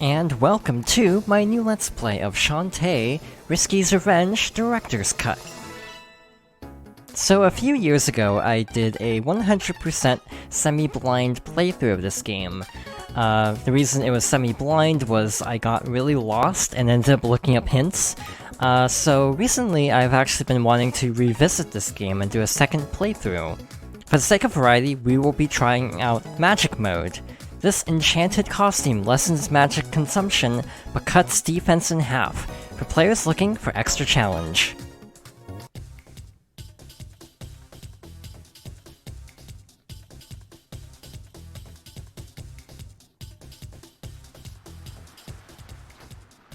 And welcome to my new Let's Play of Shantae, Risky's Revenge Director's Cut. So a few years ago, I did a 100% semi-blind playthrough of this game. The reason it was semi-blind was I got really lost and ended up looking up hints. So recently I've actually been wanting to revisit this game and do a second playthrough. For the sake of variety, we will be trying out Magic Mode. This enchanted costume lessens magic consumption, but cuts defense in half, for players looking for extra challenge.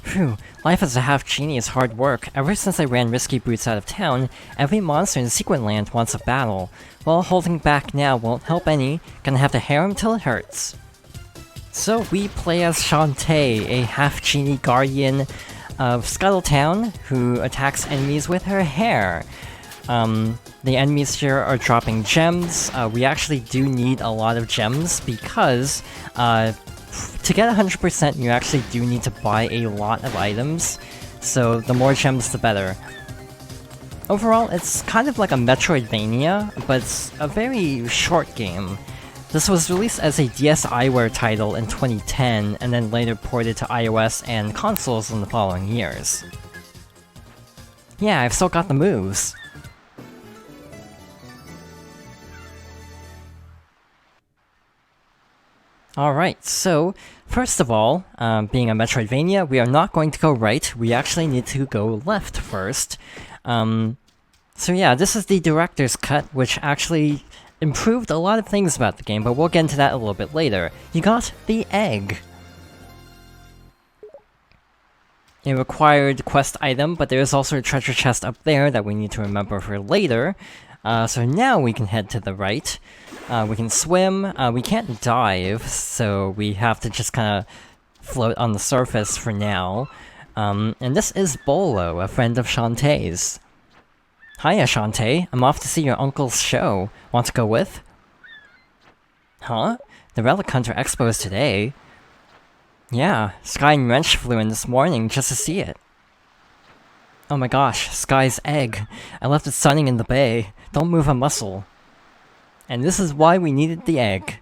Phew, life as a half-genie is hard work. Ever since I ran Risky Brutes out of town, every monster in Secret Land wants a battle. Well, holding back now won't help any, gonna have to harem till it hurts. So we play as Shantae, a half-genie guardian of Scuttletown, who attacks enemies with her hair. The enemies here are dropping gems. We actually do need a lot of gems, because to get 100% you actually do need to buy a lot of items, so the more gems the better. Overall, it's kind of like a Metroidvania, but it's a very short game. This was released as a DSiWare title in 2010, and then later ported to iOS and consoles in the following years. Yeah, I've still got the moves. Alright, so, first of all, being a Metroidvania, we are not going to go right, we actually need to go left first. So yeah, this is the director's cut, which actually improved a lot of things about the game, but we'll get into that a little bit later. You got the egg. A required quest item, but there is also a treasure chest up there that we need to remember for later. So now we can head to the right. We can swim, we can't dive, so we have to just kinda float on the surface for now. And this is Bolo, a friend of Shantae's. Hiya, Shantae. I'm off to see your uncle's show. Want to go with? Huh? The Relic Hunter Expo is today. Yeah, Sky and Wrench flew in this morning just to see it. Oh my gosh, Sky's egg. I left it sunning in the bay. Don't move a muscle. And this is why we needed the egg.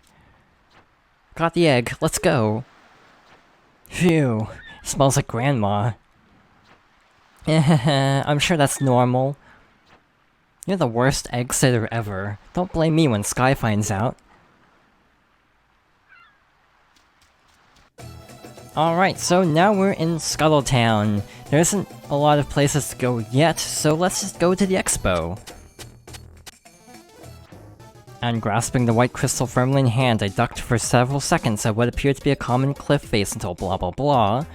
Got the egg, let's go. Phew, it smells like grandma. I'm sure that's normal. You're the worst egg sitter ever. Don't blame me when Sky finds out. Alright, so now we're in Scuttletown. There isn't a lot of places to go yet, so let's just go to the expo. And grasping the white crystal firmly in hand, I ducked for several seconds at what appeared to be a common cliff face until blah blah blah.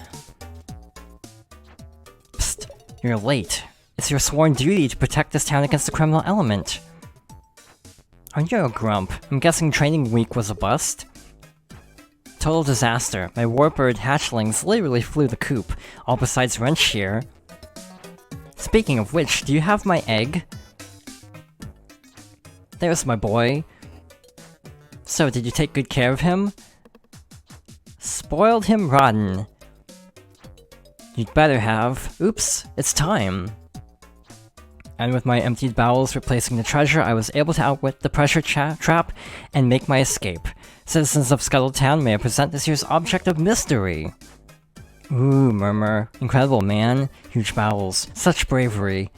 Psst, you're late. It's your sworn duty to protect this town against the criminal element. Aren't you a grump? I'm guessing training week was a bust? Total disaster. My warbird hatchlings literally flew the coop, all besides Wrench here. Speaking of which, do you have my egg? There's my boy. So, did you take good care of him? Spoiled him rotten. You'd better have. Oops, it's time. And with my emptied bowels replacing the treasure, I was able to outwit the pressure trap and make my escape. Citizens of Scuttletown, may I present this year's object of mystery? Ooh, murmur. Incredible, man. Huge bowels. Such bravery.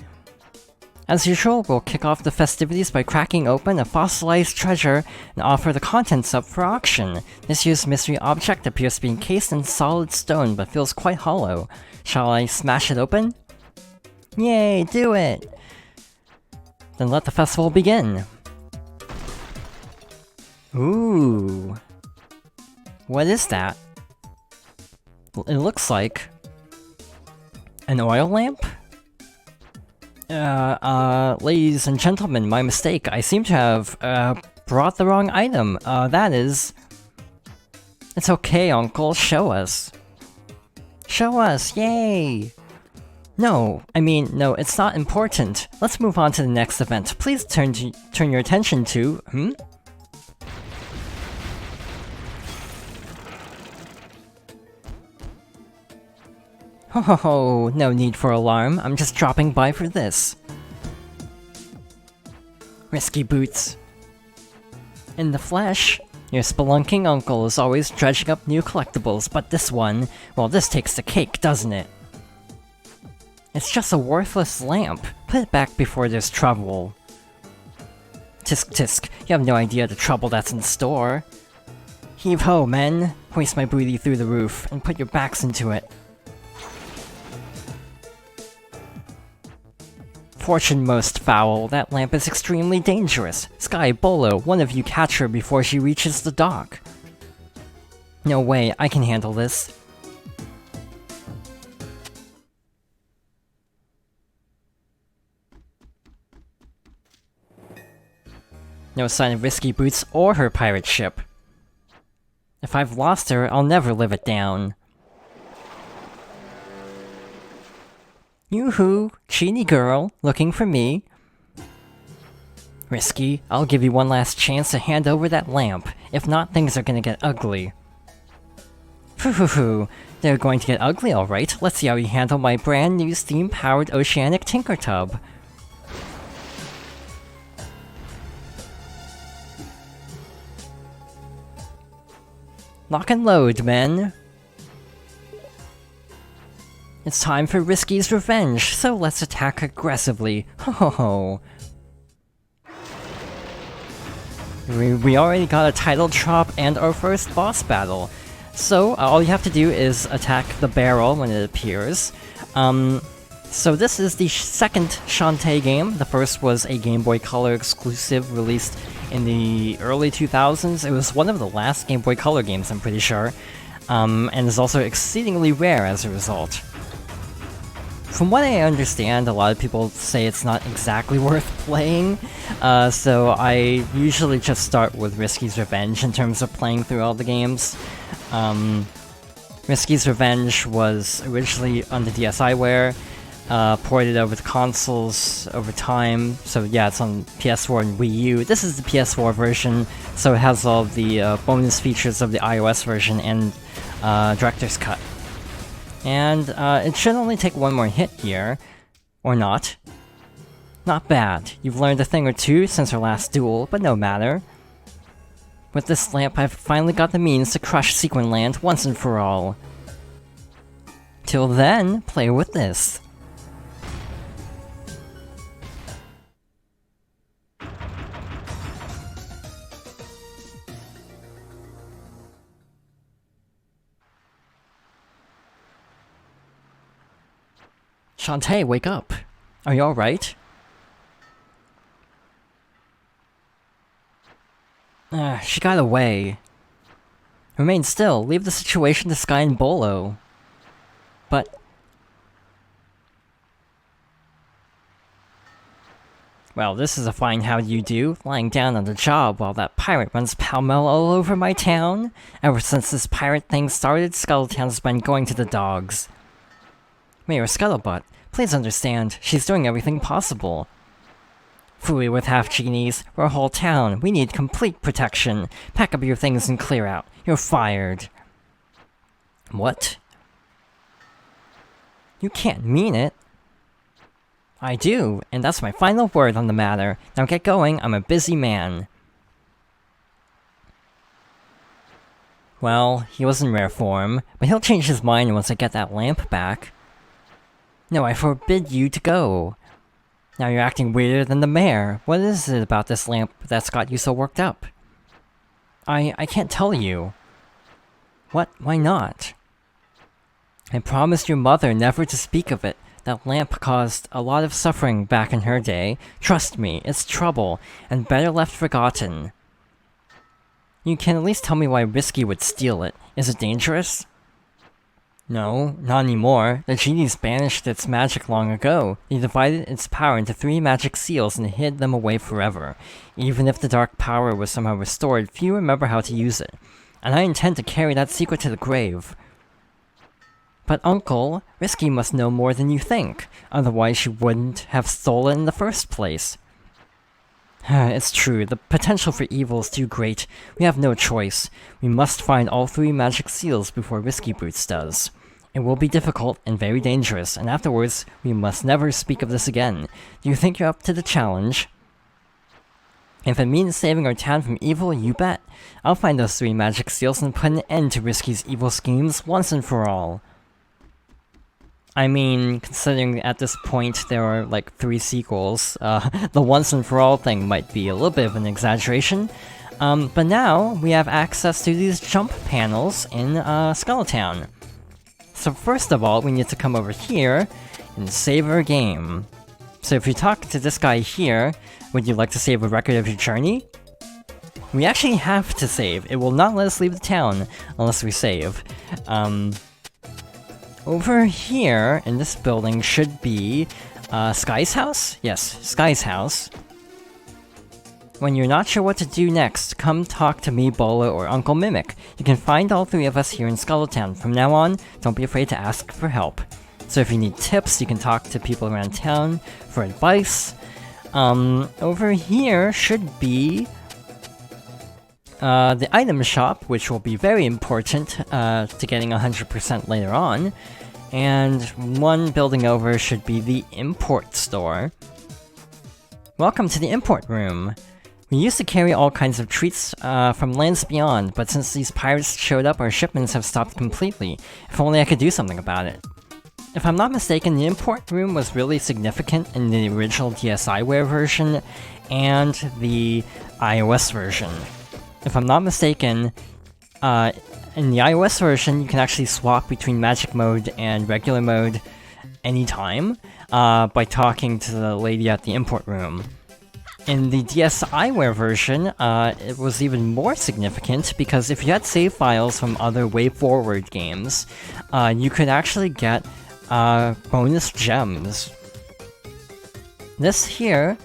As usual, we'll kick off the festivities by cracking open a fossilized treasure and offer the contents up for auction. This year's mystery object appears to be encased in solid stone, but feels quite hollow. Shall I smash it open? Yay, do it! Then let the festival begin! Ooh. What is that? It looks like an oil lamp? Ladies and gentlemen, my mistake. I seem to have, brought the wrong item. That is... It's okay, Uncle. Show us. Show us, yay! No, no, it's not important. Let's move on to the next event. Please turn your attention to... Ho ho ho, no need for alarm, I'm just dropping by for this. Risky Boots. In the flesh, your spelunking uncle is always dredging up new collectibles, but this one, well, this takes the cake, doesn't it? It's just a worthless lamp. Put it back before there's trouble. Tisk tisk, you have no idea the trouble that's in store. Heave ho, men! Hoist my booty through the roof, and put your backs into it. Fortune most foul, that lamp is extremely dangerous. Sky, Bolo, one of you catch her before she reaches the dock. No way, I can handle this. No sign of Risky Boots or her pirate ship. If I've lost her, I'll never live it down. Yoo-hoo, Genie girl, looking for me? Risky, I'll give you one last chance to hand over that lamp. If not, things are gonna get ugly. Hoo-hoo-hoo, they're going to get ugly alright. Let's see how you handle my brand new steam-powered oceanic tinker tub. Lock and load, men! It's time for Risky's revenge, so let's attack aggressively. Ho ho ho. We already got a title drop and our first boss battle. So, all you have to do is attack the barrel when it appears. So this is the second Shantae game. The first was a Game Boy Color exclusive released in the early 2000s. It was one of the last Game Boy Color games, I'm pretty sure. And is also exceedingly rare as a result. From what I understand, a lot of people say it's not exactly worth playing, so I usually just start with Risky's Revenge in terms of playing through all the games. Risky's Revenge was originally on the DSiWare, ported over to consoles over time, so yeah, it's on PS4 and Wii U. This is the PS4 version, so it has all the bonus features of the iOS version and Director's Cut. And it should only take one more hit here. Or not. Not bad. You've learned a thing or two since our last duel, but no matter. With this lamp, I've finally got the means to crush Sequin Land once and for all. Till then, play with this. Shantae, wake up. Are you alright? She got away. Remain still. Leave the situation to Sky and Bolo. But... well, this is a fine how do you do, lying down on the job while that pirate runs pell-mell all over my town. Ever since this pirate thing started, Scuttletown's been going to the dogs. Mayor Scuttlebutt, please understand, she's doing everything possible. Fooey with half-genies, we're a whole town, we need complete protection. Pack up your things and clear out. You're fired. What? You can't mean it. I do, and that's my final word on the matter. Now get going, I'm a busy man. Well, he was in rare form, but he'll change his mind once I get that lamp back. No, I forbid you to go. Now you're acting weirder than the mayor. What is it about this lamp that's got you so worked up? I can't tell you. What? Why not? I promised your mother never to speak of it. That lamp caused a lot of suffering back in her day. Trust me, it's trouble, and better left forgotten. You can at least tell me why Risky would steal it. Is it dangerous? No, not anymore. The genie's banished its magic long ago. He divided its power into 3 magic seals and hid them away forever. Even if the dark power was somehow restored, few remember how to use it. And I intend to carry that secret to the grave. But Uncle, Risky must know more than you think. Otherwise she wouldn't have stolen in the first place. It's true, the potential for evil is too great. We have no choice. We must find all 3 magic seals before Risky Boots does. It will be difficult and very dangerous, and afterwards, we must never speak of this again. Do you think you're up to the challenge? If it means saving our town from evil, you bet. I'll find those 3 magic seals and put an end to Risky's evil schemes once and for all. I mean, considering at this point there are like 3 sequels, the once and for all thing might be a little bit of an exaggeration. But now we have access to these jump panels in Skulltown. So first of all, we need to come over here and save our game. So if you talk to this guy here, would you like to save a record of your journey? We actually have to save. It will not let us leave the town unless we save. Over here in this building should be Sky's house? Yes, Sky's house. When you're not sure what to do next, come talk to me, Bola, or Uncle Mimic. You can find all 3 of us here in Skulltown. From now on, don't be afraid to ask for help. So if you need tips, you can talk to people around town for advice. Over here should be the item shop, which will be very important to getting 100% later on. And one building over should be the import store. Welcome to the import room. We used to carry all kinds of treats from lands beyond, but since these pirates showed up, our shipments have stopped completely. If only I could do something about it. If I'm not mistaken, the import room was really significant in the original DSiWare version and the iOS version. If I'm not mistaken, in the iOS version, you can actually swap between Magic Mode and regular mode anytime by talking to the lady at the import room. In the DSiWare version, it was even more significant because if you had save files from other WayForward games, you could actually get bonus gems. This here,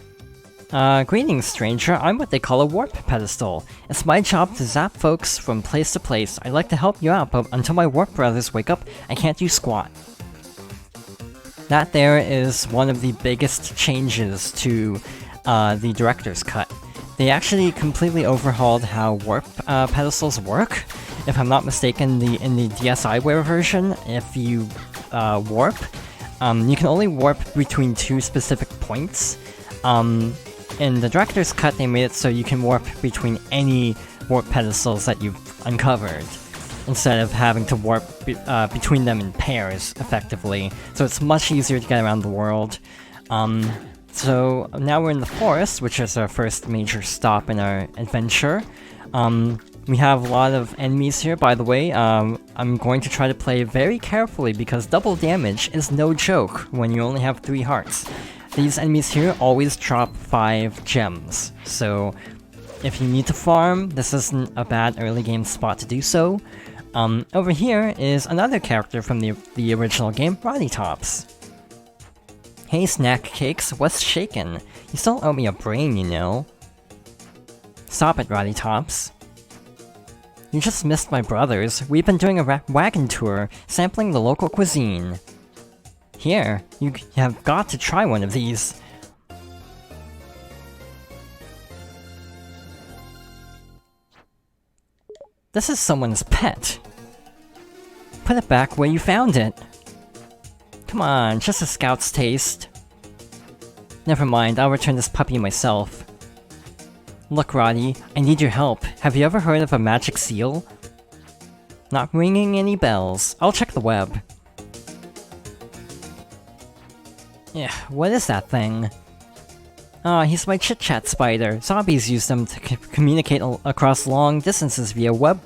greetings stranger, I'm what they call a warp pedestal. It's my job to zap folks from place to place. I'd like to help you out, but until my warp brothers wake up, I can't do squat. That there is one of the biggest changes to the director's cut. They actually completely overhauled how warp pedestals work. If I'm not mistaken, in the DSiWare version, if you warp, you can only warp between 2 specific points. In the director's cut, they made it so you can warp between any warp pedestals that you've uncovered, instead of having to warp between them in pairs, effectively. So it's much easier to get around the world. So now we're in the forest, which is our first major stop in our adventure. We have a lot of enemies here, by the way. I'm going to try to play very carefully because double damage is no joke when you only have 3 hearts. These enemies here always drop 5 gems, so if you need to farm, this isn't a bad early game spot to do so. Over here is another character from the original game, Roddy Tops. Hey snack cakes, what's shakin'? You still owe me a brain, you know. Stop it, Roddy Tops. You just missed my brothers. We've been doing a wagon tour, sampling the local cuisine. Here, you have got to try one of these. This is someone's pet. Put it back where you found it. Come on, just a scout's taste. Never mind, I'll return this puppy myself. Look, Roddy, I need your help. Have you ever heard of a magic seal? Not ringing any bells. I'll check the web. Yeah, what is that thing? Ah, he's my chit-chat spider. Zombies use them to communicate across long distances via web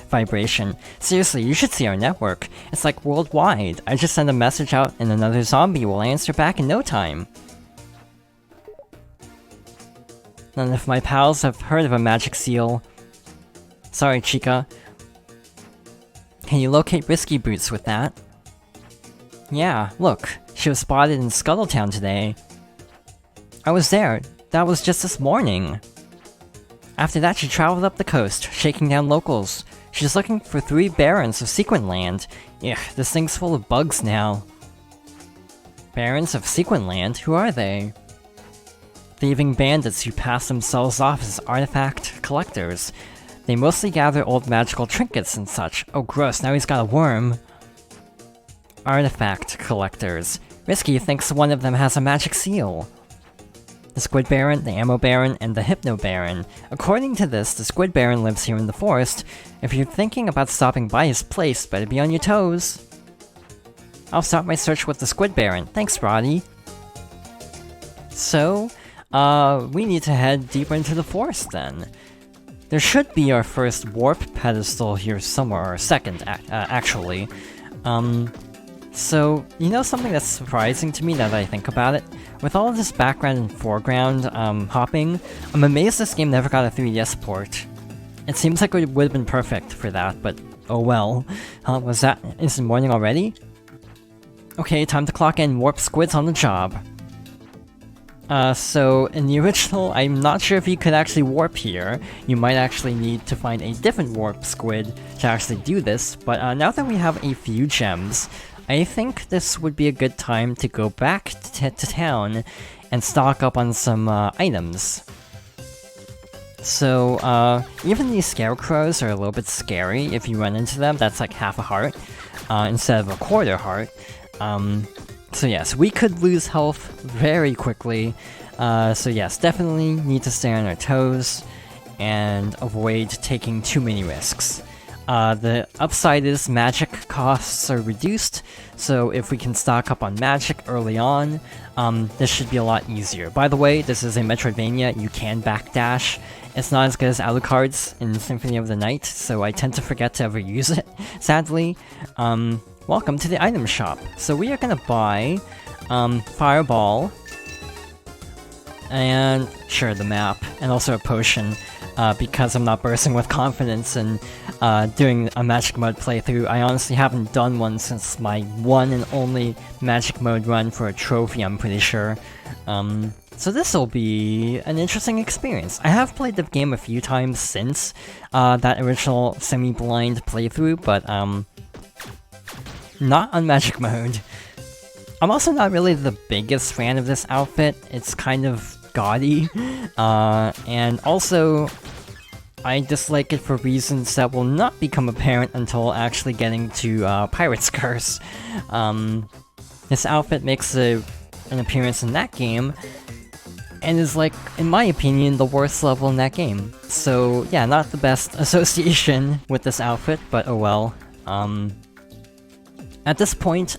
vibration. Seriously, you should see our network. It's like worldwide. I just send a message out and another zombie will answer back in no time. None of my pals have heard of a magic seal. Sorry, Chica. Can you locate Risky Boots with that? Yeah, look. She was spotted in Skulltown today. I was there. That was just this morning. After that, she traveled up the coast, shaking down locals. She's looking for 3 barons of Sequin Land. Ugh, this thing's full of bugs now. Barons of Sequin Land? Who are they? Thieving bandits who pass themselves off as artifact collectors. They mostly gather old magical trinkets and such. Oh gross, now he's got a worm. Artifact collectors. Risky thinks one of them has a magic seal. The Squid Baron, the Ammo Baron, and the Hypno Baron. According to this, the Squid Baron lives here in the forest. If you're thinking about stopping by his place, better be on your toes. I'll start my search with the Squid Baron. Thanks, Roddy. So, we need to head deeper into the forest then. There should be our first warp pedestal here somewhere, or second, actually. So, you know something that's surprising to me now that I think about it? With all of this background and foreground hopping, I'm amazed this game never got a 3DS port. It seems like it would have been perfect for that, but oh well. Is it morning already? Okay, time to clock in. Warp Squid's on the job. So in the original, I'm not sure if you could actually warp here. You might actually need to find a different warp squid to actually do this, but now that we have a few gems, I think this would be a good time to go back to town and stock up on some items. So, even these scarecrows are a little bit scary if you run into them. That's like half a heart, instead of a quarter heart. So yes, we could lose health very quickly. So yes, definitely need to stay on our toes and avoid taking too many risks. The upside is magic costs are reduced, so if we can stock up on magic early on, this should be a lot easier. By the way, this is a Metroidvania, you can backdash. It's not as good as Alucard's in Symphony of the Night, so I tend to forget to ever use it, sadly. Welcome to the item shop. So we are gonna buy Fireball, and sure, the map, and also a potion. Because I'm not bursting with confidence and doing a Magic Mode playthrough. I honestly haven't done one since my one and only Magic Mode run for a trophy, I'm pretty sure. So this'll be an interesting experience. I have played the game a few times since that original semi-blind playthrough, but not on Magic Mode. I'm also not really the biggest fan of this outfit. It's kind of gaudy, and also I dislike it for reasons that will not become apparent until actually getting to Pirate's Curse. This outfit makes an appearance in that game, and is like, in my opinion, the worst level in that game. So yeah, not the best association with this outfit, but oh well. At this point,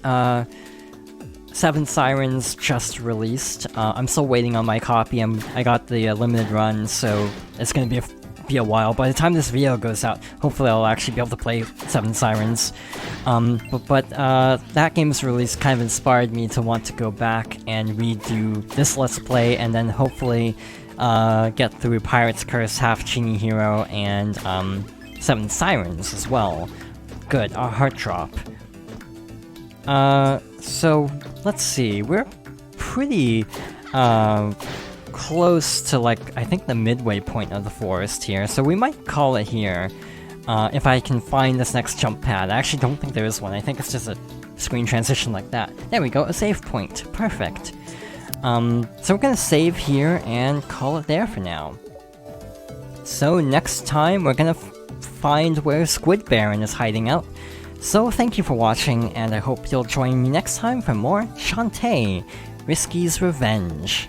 Seven Sirens just released. I'm still waiting on my copy. I got the limited run, so it's gonna be a while. By the time this video goes out, hopefully I'll actually be able to play Seven Sirens. But that game's release kind of inspired me to want to go back and redo this Let's Play, and then hopefully get through Pirate's Curse, Half Genie Hero, and Seven Sirens as well. Good, our heart drop. So, let's see, we're pretty, close to, like, I think the midway point of the forest here, so we might call it here, if I can find this next jump pad. I actually don't think there is one, I think it's just a screen transition like that. There we go, a save point. Perfect. So we're gonna save here and call it there for now. So next time, we're gonna find where Squid Baron is hiding out. So thank you for watching, and I hope you'll join me next time for more Shantae, Risky's Revenge.